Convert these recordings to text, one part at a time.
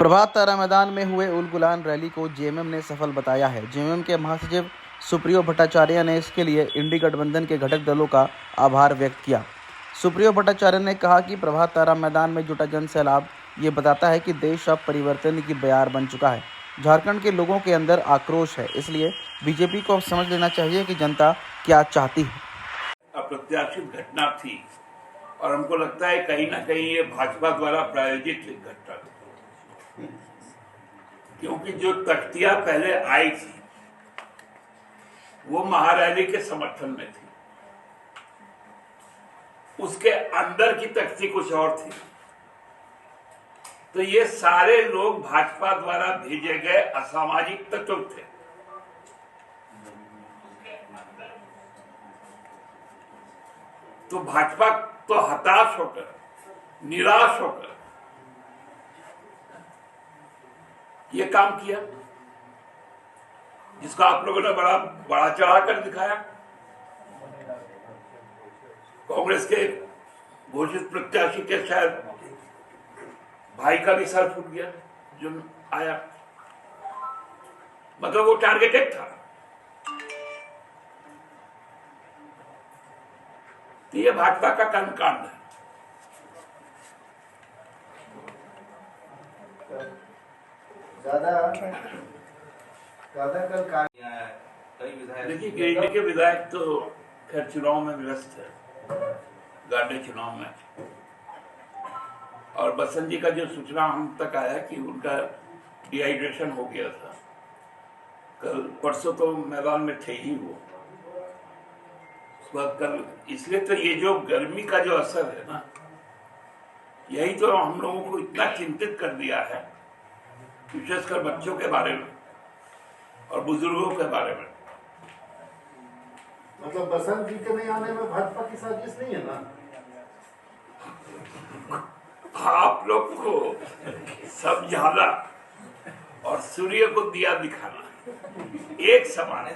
प्रभात तारा मैदान में हुए उल-गुलान रैली को जेएमएम ने सफल बताया है। जेएमएम के महासचिव सुप्रियो भट्टाचार्य ने इसके लिए इंडी गठबंधन के घटक दलों का आभार व्यक्त किया। सुप्रियो भट्टाचार्य ने कहा कि प्रभात तारा मैदान में जुटा जन सैलाब ये बताता है कि देश अब परिवर्तन की बयार बन चुका है। झारखंड के लोगों के अंदर आक्रोश है, इसलिए बीजेपी को अब समझ लेना चाहिए कि जनता क्या चाहती है। अप्रत्याशित घटना थी और हमको लगता है कहीं ना कहीं ये भाजपा द्वारा प्रायोजित घटना थी, क्योंकि जो तख्तियां पहले आई थी वो महारैली के समर्थन में थी, उसके अंदर की तख्ती कुछ और थी। तो ये सारे लोग भाजपा द्वारा भेजे गए असामाजिक तत्व थे। तो भाजपा तो हताश होकर, निराश होकर ये काम किया, जिसका आप लोगों ने बड़ा चढ़ाकर दिखाया। कांग्रेस के घोषित प्रत्याशी के शायद भाई का भी सर फूट गया जो आया, मतलब वो टारगेटेड था। तो ये भाजपा का कर्मकांड है। देखिए, गिरिडीह के विधायक तो खैर चुनाव में व्यस्त है, गांधी चुनाव में, और बसंत जी का जो सूचना हम तक आया कि उनका डिहाइड्रेशन हो गया था। कल परसों तो मैदान में थे ही वो, कल, इसलिए तो ये जो गर्मी का जो असर है ना, यही तो हम लोगों को इतना चिंतित कर दिया है, विशेषकर बच्चों के बारे में और बुजुर्गों के बारे में। मतलब बसंत जी के नहीं आने में भाजपा की साजिश नहीं है ना? आप लोग को सब झाला और सूर्य को दिया दिखाना एक समान है।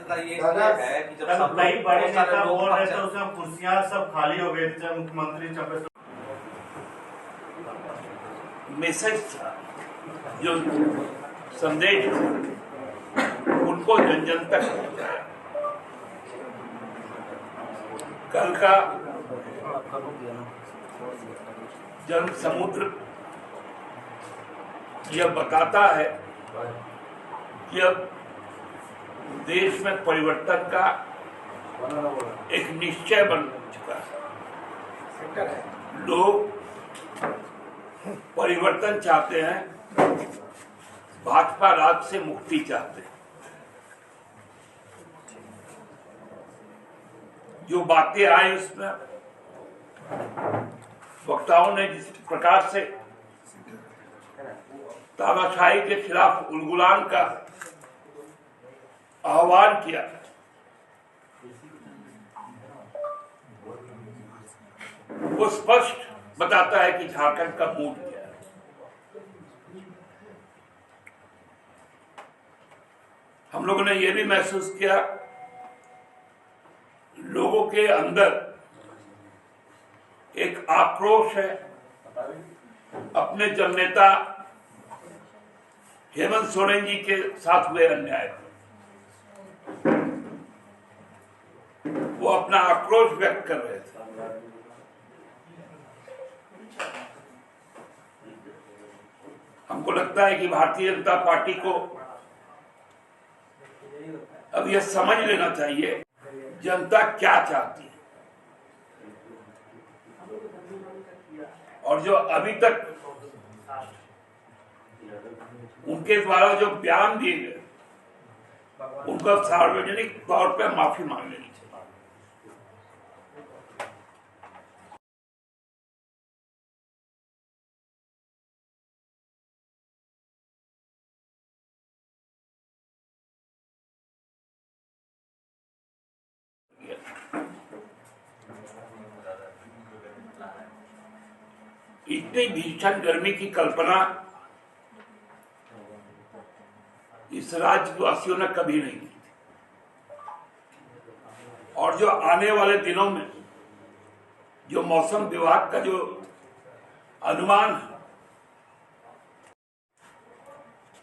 है कि जब कई बड़े नेता बोल रहे थे उसमें कुर्सियां सब खाली हो गई थी, मुख्यमंत्री मैसेज था, जो संदेश उनको जन जन तक पहुंचाया। कल का जन समुद्र यह बताता है कि अब देश में परिवर्तन का एक निश्चय बन चुका है। लोग परिवर्तन चाहते हैं, भाजपा राज से मुक्ति चाहते हैं। जो बातें आई उसमें वक्ताओं ने जिस प्रकार से तानाशाही के खिलाफ उलगुलान का आह्वान किया, वो स्पष्ट बताता है कि झारखंड का मूड क्या है। हम लोगों ने यह भी महसूस किया, लोगों के अंदर एक आक्रोश है अपने जननेता हेमंत सोरेन जी के साथ हुए अन्याय पर। वो अपना आक्रोश व्यक्त कर रहे थे। हमको लगता है कि भारतीय जनता पार्टी को अब यह समझ लेना चाहिए जनता क्या चाहती है, और जो अभी तक उनके द्वारा जो बयान दिए गए, उनको सार्वजनिक तौर पर माफी मांग लेनी चाहिए। इतनी भीषण गर्मी की कल्पना इस राज्यवासियों ने कभी नहीं की थी, और जो आने वाले दिनों में जो मौसम विभाग का जो अनुमान है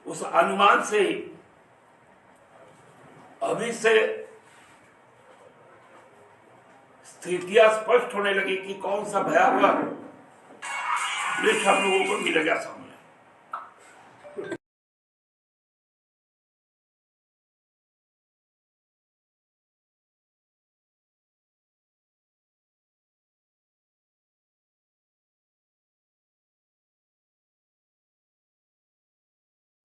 उस अनुमान से ही अभी से स्थितियां स्पष्ट होने लगी कि कौन सा भयावह दृश्य हम लोगों को मिलेगा सामने।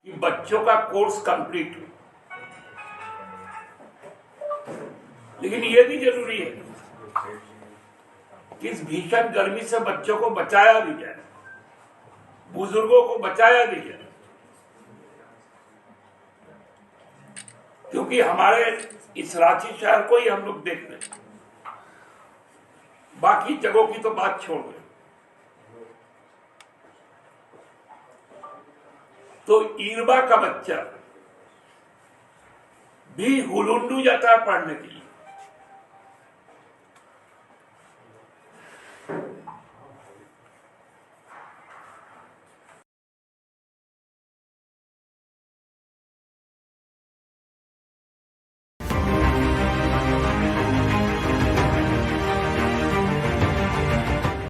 कि बच्चों का कोर्स कंप्लीट हो, लेकिन यह भी जरूरी है कि इस भीषण गर्मी से बच्चों को बचाया भी जाए, बुजुर्गों को बचाया भी जाए, क्योंकि हमारे इस रांची शहर को ही हम लोग देख रहे हैं, बाकी जगहों की तो बात छोड़ दें। तो ईरबा का बच्चा भी हुलुंडू जाता है पढ़ने के लिए,